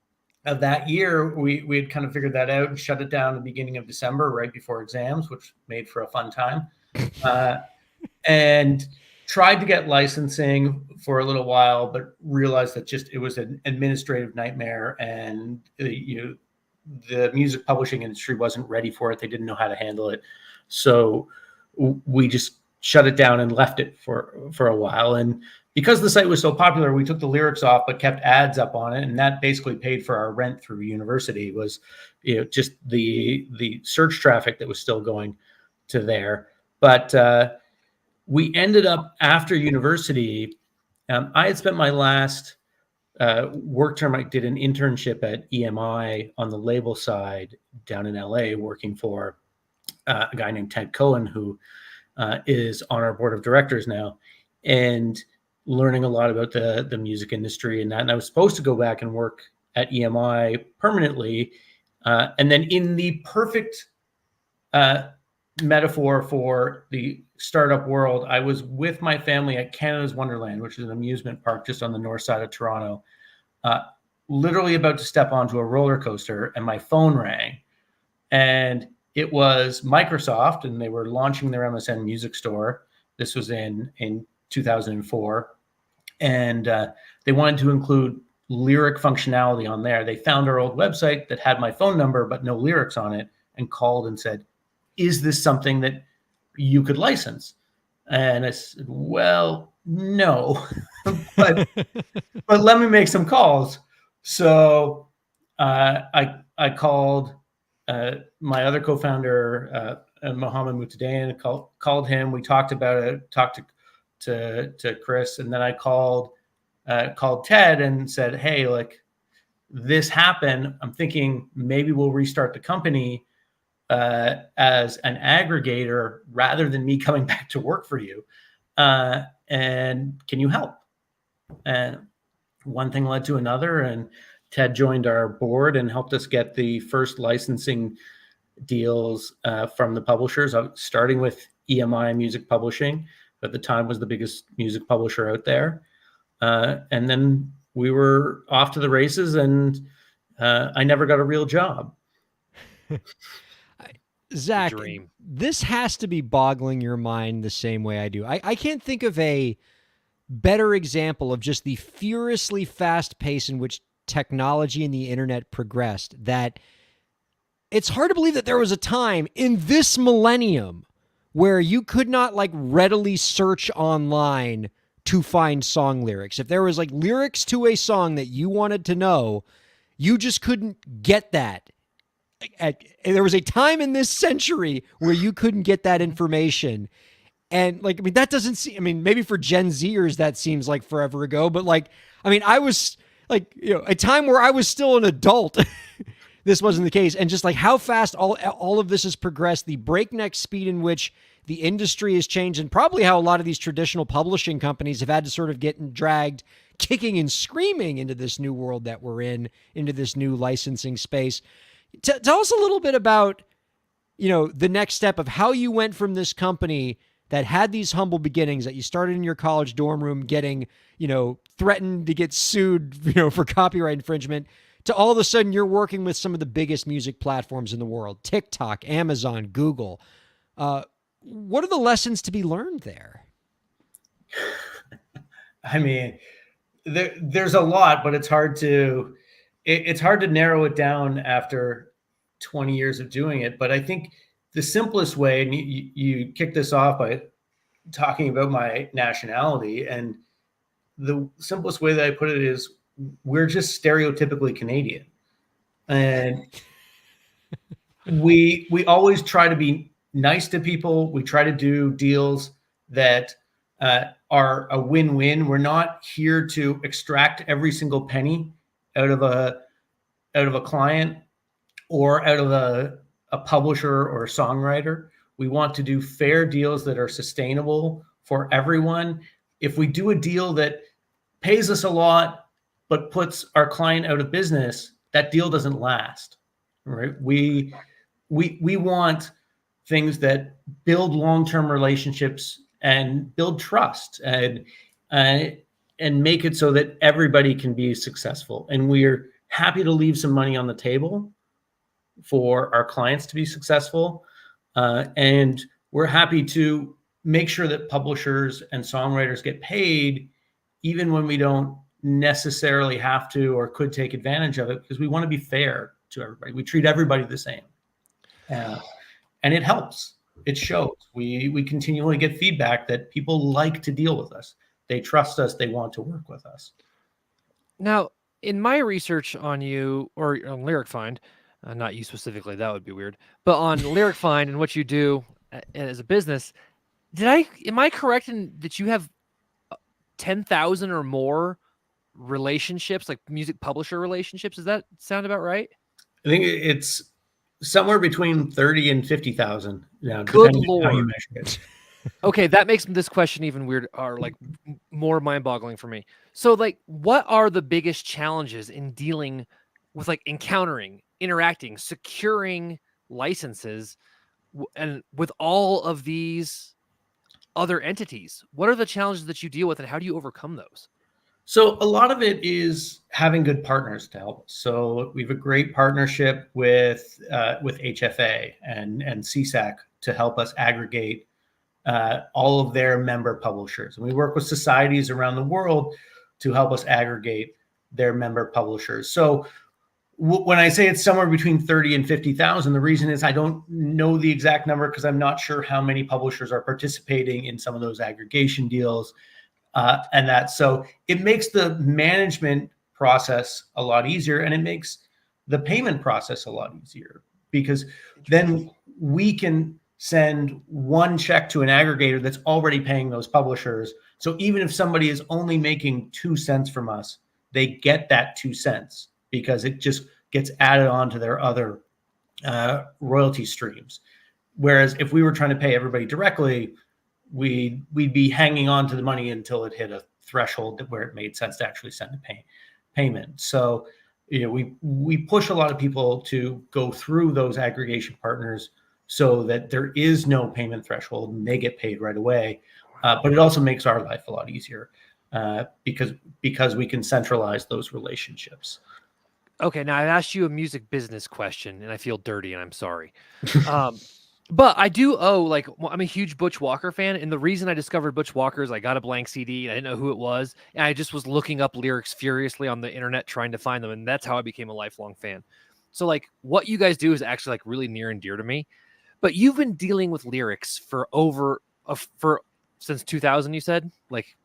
of that year, we had kind of figured that out and shut it down at the beginning of December, right before exams, which made for a fun time. And tried to get licensing for a little while, but realized that it was an administrative nightmare, and the music publishing industry wasn't ready for it. They didn't know how to handle it. So we just shut it down and left it for a while. And because the site was so popular, we took the lyrics off, but kept ads up on it. And that basically paid for our rent through university. Was, just the search traffic that was still going to there. But we ended up, after university, I had spent my last work term. I did an internship at EMI on the label side down in LA, working for a guy named Ted Cohen, who is on our board of directors now, and learning a lot about the music industry and that. And I was supposed to go back and work at EMI permanently. And then, in the perfect metaphor for the startup world, I was with my family at Canada's Wonderland, which is an amusement park just on the north side of Toronto, literally about to step onto a roller coaster, and my phone rang. And it was Microsoft, and they were launching their MSN Music Store. This was in 2004. And they wanted to include lyric functionality on there. They found our old website that had my phone number, but no lyrics on it, and called and said, "Is this something that you could license?" And I said, "Well, no, but let me make some calls." So I called my other co-founder, Mohammed Mutadayan, called him. We talked about it, talked to Chris, and then I called Ted and said, "Hey, like, this happened. I'm thinking maybe we'll restart the company as an aggregator rather than me coming back to work for you. And can you help?" And one thing led to another, and Ted joined our board and helped us get the first licensing deals from the publishers, starting with EMI Music Publishing. At the time was the biggest music publisher out there. And then we were off to the races, and I never got a real job.
Zach,
Dream.
this has to be boggling your mind the same way I do. I can't think of a better example of just the furiously fast pace in which technology and the internet progressed, that it's hard to believe that there was a time in this millennium where you could not like readily search online to find song lyrics. If there was like lyrics to a song that you wanted to know, you just couldn't get that. There was a time in this century where you couldn't get that information. And like, I mean, that doesn't seem, I mean, maybe for Gen Zers, that seems like forever ago, but like, I mean, I was like, a time where I was still an adult. This wasn't the case. And just like how fast all of this has progressed, the breakneck speed in which the industry has changed, and probably how a lot of these traditional publishing companies have had to sort of get dragged kicking and screaming into this new world that we're in, into this new licensing space. Tell us a little bit about, the next step of how you went from this company that had these humble beginnings, that you started in your college dorm room getting, threatened to get sued, for copyright infringement, to all of a sudden you're working with some of the biggest music platforms in the world, TikTok, Amazon, Google. What are the lessons to be learned there?
I mean, there's a lot, but it's hard to narrow it down after 20 years of doing it. But I think the simplest way, and you kicked this off by talking about my nationality, and the simplest way that I put it is, we're just stereotypically Canadian. And we always try to be nice to people. We try to do deals that are a win-win. We're not here to extract every single penny out of a client or out of a publisher or a songwriter. We want to do fair deals that are sustainable for everyone. If we do a deal that pays us a lot but puts our client out of business, that deal doesn't last, right? We want things that build long-term relationships and build trust and make it so that everybody can be successful. And we're happy to leave some money on the table for our clients to be successful. And we're happy to make sure that publishers and songwriters get paid, even when we don't necessarily have to or could take advantage of it, because we want to be fair to everybody. We treat everybody the same. And it helps. It shows. We continually get feedback that people like to deal with us. They trust us. They want to work with us.
Now, in my research on you, or on Lyric Find, not you specifically, that would be weird, but on Lyric Find and what you do as a business, am I correct in that you have 10,000 or more relationships, like music publisher relationships? Does that sound about right?
I think it's somewhere between 30 and 50,000.
Good
Depending on how you
Lord.
measure it.
Okay, that makes this question even weird, or like more mind-boggling for me. So, like, what are the biggest challenges in dealing with, like, encountering, interacting, securing licenses, and with all of these other entities? What are the challenges that you deal with, and how do you overcome those?
So a lot of it is having good partners to help us. So we have a great partnership with HFA and CSAC to help us aggregate all of their member publishers. And we work with societies around the world to help us aggregate their member publishers. So when I say it's somewhere between 30 and 50,000, the reason is I don't know the exact number because I'm not sure how many publishers are participating in some of those aggregation deals. And that, so it makes the management process a lot easier, and it makes the payment process a lot easier, because then we can send one check to an aggregator that's already paying those publishers. So even if somebody is only making 2 cents from us, they get that 2 cents because it just gets added on to their other royalty streams. Whereas if we were trying to pay everybody directly, we'd be hanging on to the money until it hit a threshold where it made sense to actually send a payment. So, we push a lot of people to go through those aggregation partners so that there is no payment threshold and they get paid right away. But it also makes our life a lot easier because we can centralize those relationships.
Okay, now I've asked you a music business question, and I feel dirty, and I'm sorry. But I do owe, I'm a huge Butch Walker fan, and the reason I discovered Butch Walker is I got a blank CD, and I didn't know who it was, and I just was looking up lyrics furiously on the internet trying to find them, and that's how I became a lifelong fan. So, what you guys do is actually, really near and dear to me. But you've been dealing with lyrics for since 2000, you said?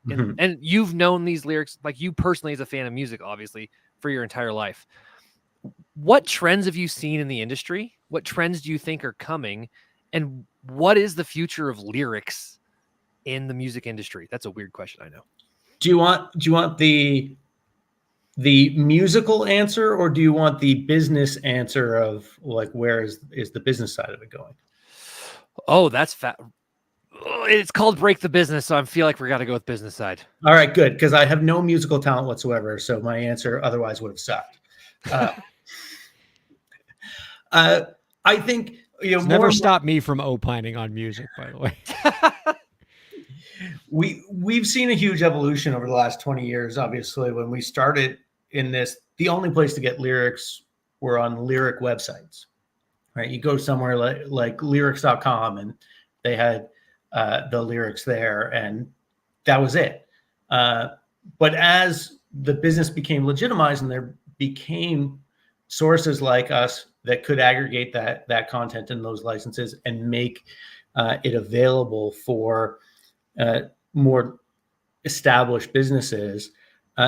And you've known these lyrics, you personally as a fan of music, obviously, for your entire life. What trends have you seen in the industry? What trends do you think are coming? And what is the future of lyrics in the music industry? That's a weird question, I know.
Do you want the musical answer, or do you want the business answer of where is the business side of it going?
Oh, that's it's called Break the Business, so I feel like we got to go with business side.
All right, good, because I have no musical talent whatsoever, so my answer otherwise would have sucked. I think
It's never stopped me from opining on music, by the way.
We've seen a huge evolution over the last 20 years. Obviously, when we started in this, the only place to get lyrics were on lyric websites, right? You go somewhere like lyrics.com and they had the lyrics there, and that was it. But as the business became legitimized and there became sources like us that could aggregate that content and those licenses and make it available for more established businesses,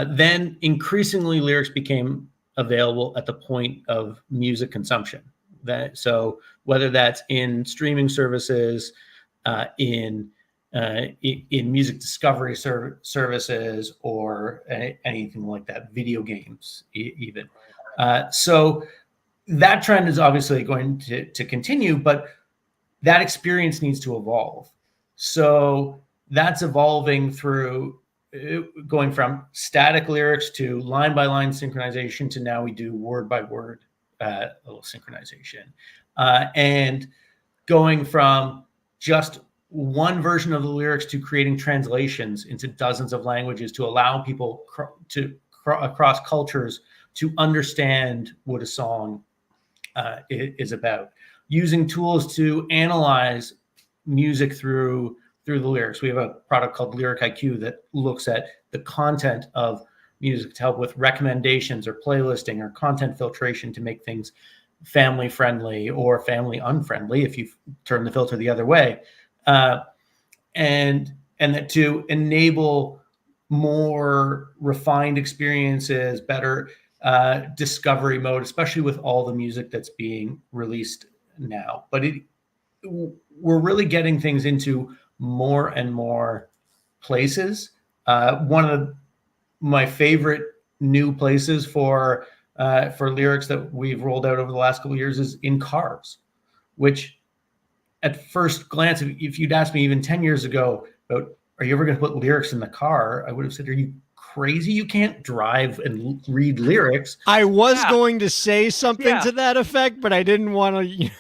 then increasingly lyrics became available at the point of music consumption. So whether that's in streaming services, in music discovery services, or anything like that, video games even. So that trend is obviously going to continue, but that experience needs to evolve. So that's evolving through going from static lyrics to line by line synchronization to now we do word by word little synchronization, and going from just one version of the lyrics to creating translations into dozens of languages to allow people across cultures to understand what a song is about, using tools to analyze music through the lyrics. We have a product called Lyric IQ that looks at the content of music to help with recommendations or playlisting or content filtration to make things family friendly or family unfriendly if you turn the filter the other way, and that to enable more refined experiences, better discovery mode, especially with all the music that's being released now. But we're really getting things into more and more places. One of my favorite new places for lyrics that we've rolled out over the last couple of years is in cars, which at first glance, if you'd asked me even 10 years ago about, are you ever going to put lyrics in the car? I would have said, are you crazy? You can't drive and read lyrics.
I was going to say something to that effect, but I didn't want to.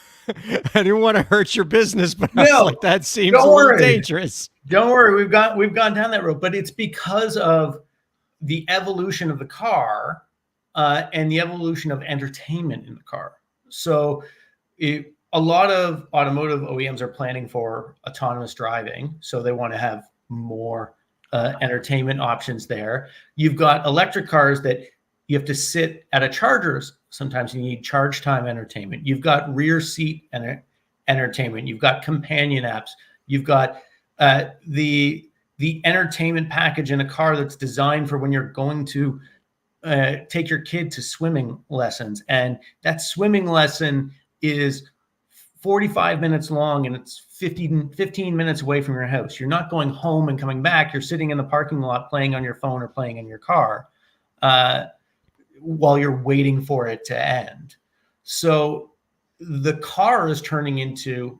I didn't want to hurt your business, but I was like, that seems a little dangerous.
Don't worry, we've gone down that road, but it's because of the evolution of the car and the evolution of entertainment in the car. So a lot of automotive OEMs are planning for autonomous driving, so they want to have more entertainment options there. You've got electric cars that you have to sit at a charger. Sometimes you need charge time entertainment. You've got rear seat entertainment. You've got companion apps. You've got the entertainment package in a car that's designed for when you're going to take your kid to swimming lessons. And that swimming lesson is 45 minutes long and it's 15 minutes away from your house. You're not going home and coming back. You're sitting in the parking lot playing on your phone or playing in your car while you're waiting for it to end. So the car is turning into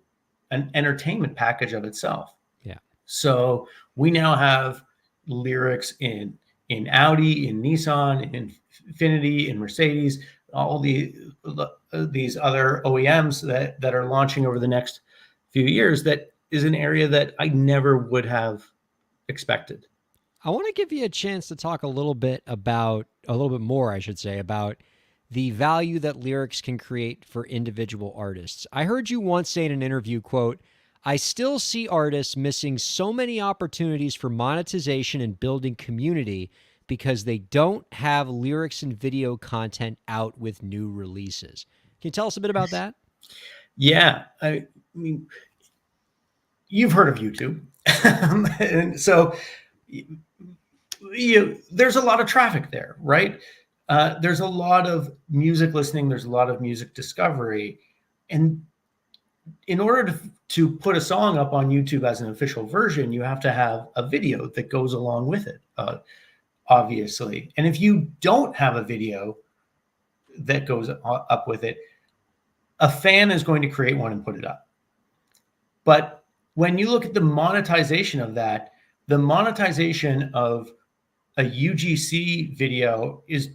an entertainment package of itself.
Yeah.
So we now have lyrics in Audi, in Nissan, in Infiniti, in Mercedes, all these other OEMs that are launching over the next few years. That is an area that I never would have expected.
I want to give you a chance to talk a little bit more, I should say, about the value that lyrics can create for individual artists. I heard you once say in an interview, quote, "I still see artists missing so many opportunities for monetization and building community because they don't have lyrics and video content out with new releases." Can you tell us a bit about that?
Yeah. I mean, you've heard of YouTube. And so there's a lot of traffic there, right? There's a lot of music listening. There's a lot of music discovery. And in order to put a song up on YouTube as an official version, you have to have a video that goes along with it, obviously. And if you don't have a video that goes up with it, a fan is going to create one and put it up. But when you look at the monetization of that, the monetization of a UGC video is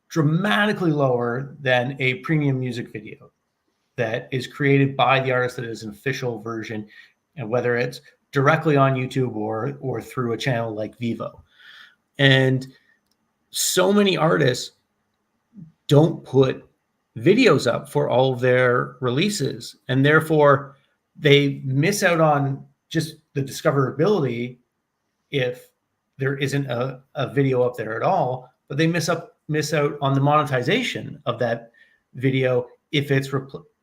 dramatically lower than a premium music video that is created by the artist that is an official version, and whether it's directly on YouTube or through a channel like Vivo. And so many artists don't put videos up for all of their releases, and therefore they miss out on just the discoverability if there isn't a video up there at all, but they miss out on the monetization of that video if it's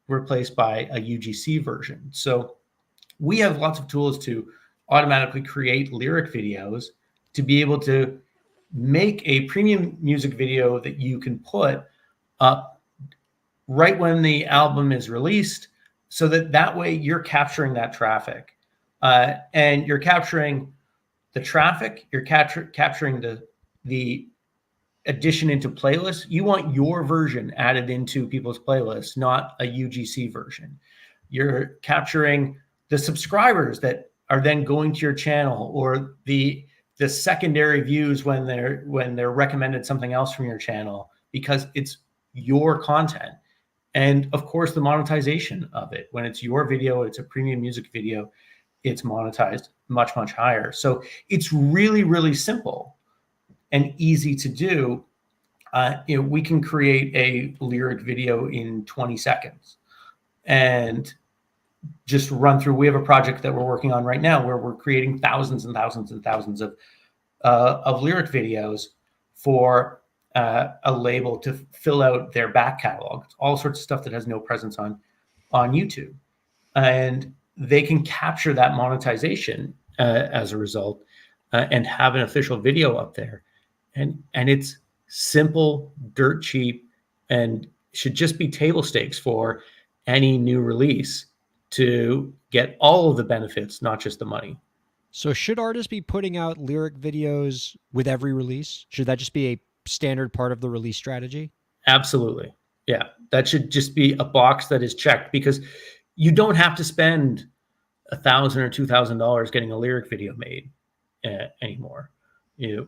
replaced by a UGC version. So we have lots of tools to automatically create lyric videos to be able to make a premium music video that you can put up right when the album is released, so that way you're capturing that traffic, and you're capturing the traffic, you're capturing the addition into playlists. You want your version added into people's playlists, not a UGC version. You're capturing the subscribers that are then going to your channel, or the secondary views when they're recommended something else from your channel, because it's your content. And of course, the monetization of it. When it's your video, it's a premium music video, it's monetized much, much higher. So it's really, really simple and easy to do. we can create a lyric video in 20 seconds and just run through. We have a project that we're working on right now where we're creating thousands and thousands and thousands of lyric videos for a label to fill out their back catalog. It's all sorts of stuff that has no presence on YouTube, and they can capture that monetization as a result, and have an official video up there, and it's simple, dirt cheap, and should just be table stakes for any new release to get all of the benefits, not just the money.
So should artists be putting out lyric videos with every release? Should that just be a standard part of the release strategy?
Absolutely. Yeah. That should just be a box that is checked, because you don't have to spend $1,000 or $2,000 getting a lyric video made anymore.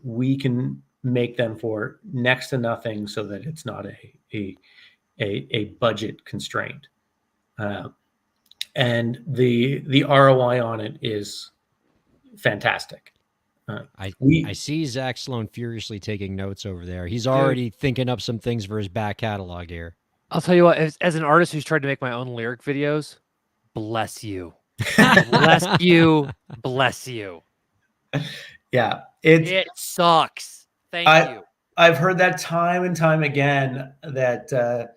We can make them for next to nothing, so that it's not a budget constraint. And the ROI on it is fantastic.
I see Zach Sloan furiously taking notes over there. He's already thinking up some things for his back catalog here.
I'll tell you what, as an artist who's tried to make my own lyric videos, bless you. Bless you. Bless you.
Yeah.
It sucks. Thank you.
I've heard that time and time again, that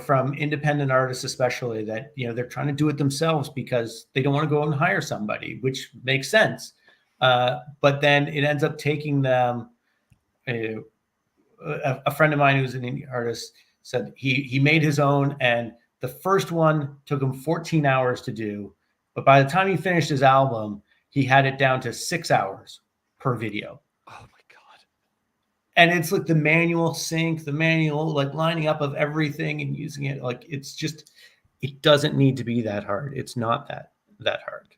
from independent artists especially, that they're trying to do it themselves because they don't want to go and hire somebody, which makes sense. But then it ends up taking them. A friend of mine who's an indie artist said he made his own, and the first one took him 14 hours to do, but by the time he finished his album, he had it down to 6 hours per video.
Oh my God.
And it's like the manual sync, the manual like lining up of everything and using it. Like, it's just, it doesn't need to be that hard. It's not that hard.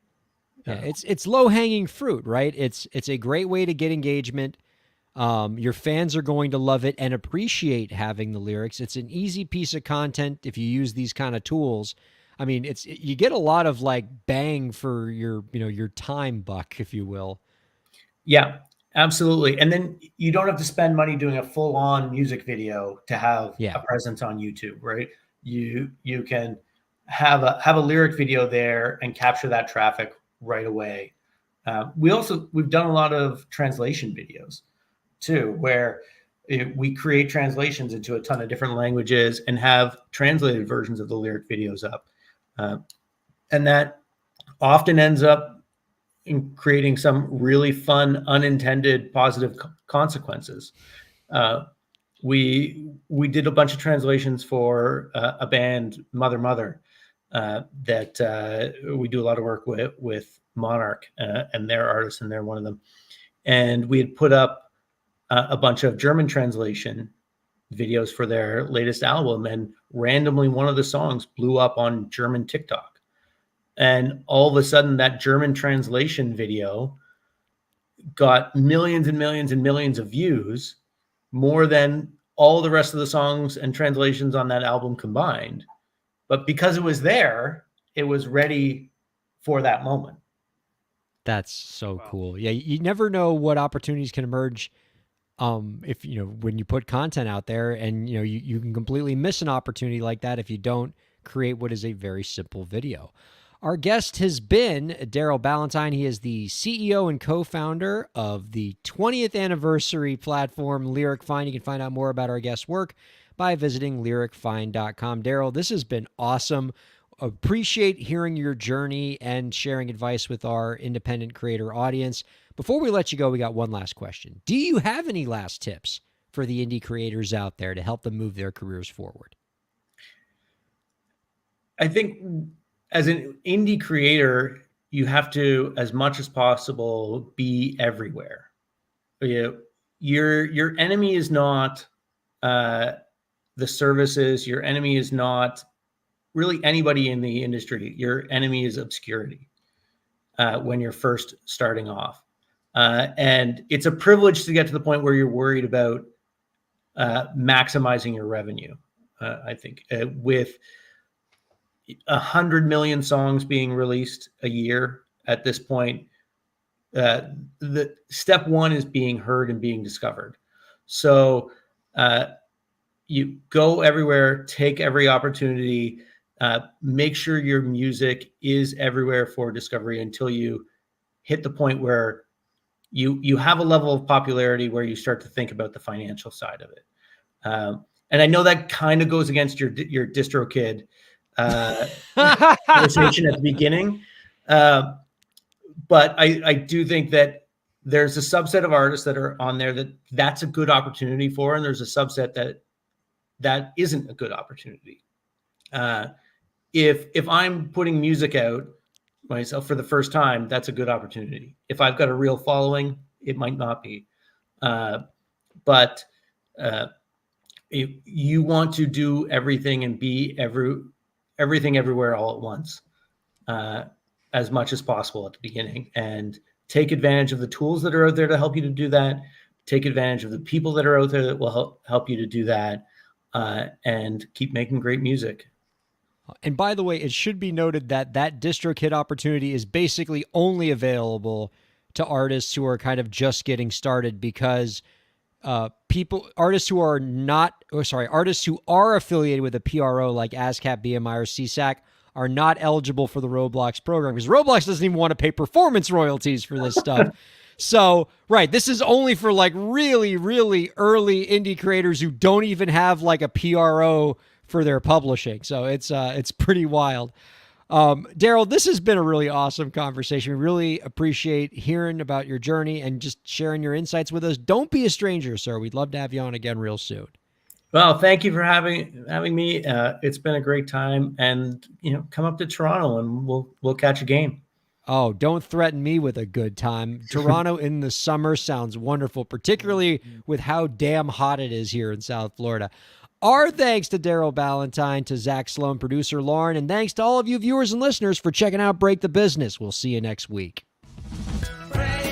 Yeah, it's low hanging fruit, right? It's a great way to get engagement. Your fans are going to love it and appreciate having the lyrics. It's an easy piece of content if you use these kind of tools. I mean, you get a lot of like bang for your time buck, if you will.
Yeah, absolutely. And then you don't have to spend money doing a full on music video to have a presence on YouTube, right? You can have a lyric video there and capture that traffic right away. We've done a lot of translation videos too, where we create translations into a ton of different languages and have translated versions of the lyric videos up. And that often ends up in creating some really fun, unintended positive consequences. We did a bunch of translations for a band, Mother, that we do a lot of work with Monarch and their artists, and they're one of them. And we had put up a bunch of German translation videos for their latest album, and randomly one of the songs blew up on German TikTok. And all of a sudden that German translation video got millions and millions and millions of views, more than all the rest of the songs and translations on that album combined. But because it was there, it was ready for that moment.
That's so cool. Yeah, you never know what opportunities can emerge. If when you put content out there, and you can completely miss an opportunity like that if you don't create what is a very simple video. Our guest has been Daryl Ballantyne. He is the CEO and co-founder of the 20th anniversary platform Lyric Find. You can find out more about our guest's work by visiting lyricfind.com. Daryl, this has been awesome. Appreciate hearing your journey and sharing advice with our independent creator audience. Before we let you go, we got one last question. Do you have any last tips for the indie creators out there to help them move their careers forward? I think
as an indie creator, you have to, as much as possible, be everywhere. Your enemy is not the services. Your enemy is not really anybody in the industry. Your enemy is obscurity when you're first starting off. And it's a privilege to get to the point where you're worried about maximizing your revenue. I think with 100 million songs being released a year at this point, the step one is being heard and being discovered. So you go everywhere, take every opportunity, make sure your music is everywhere for discovery until you hit the point where you have a level of popularity where you start to think about the financial side of it. And I know that kind of goes against your DistroKid conversation at the beginning, but I do think that there's a subset of artists that are on there that's a good opportunity for, and there's a subset that isn't a good opportunity. If I'm putting music out myself for the first time, that's a good opportunity. If I've got a real following, it might not be. But if you want to do everything and be everything everywhere all at once, as much as possible at the beginning, and take advantage of the tools that are out there to help you to do that. Take advantage of the people that are out there that will help you to do that, and keep making great music.
And by the way, it should be noted that DistroKid opportunity is basically only available to artists who are kind of just getting started, because artists who are affiliated with a PRO like ASCAP, BMI, or CSAC are not eligible for the Roblox program, because Roblox doesn't even want to pay performance royalties for this stuff. So, right, this is only for like really, really early indie creators who don't even have like a PRO for their publishing. So it's pretty wild. Daryl, this has been a really awesome conversation. We really appreciate hearing about your journey and just sharing your insights with us. Don't be a stranger, sir. We'd love to have you on again real soon.
Well, thank you for having me. It's been a great time, and come up to Toronto and we'll catch a game.
Oh, don't threaten me with a good time. Toronto in the summer sounds wonderful, particularly with how damn hot it is here in South Florida. Our thanks to Daryl Ballantyne, to Zach Sloan, producer Lauren, and thanks to all of you viewers and listeners for checking out Break the Business. We'll see you next week.
Break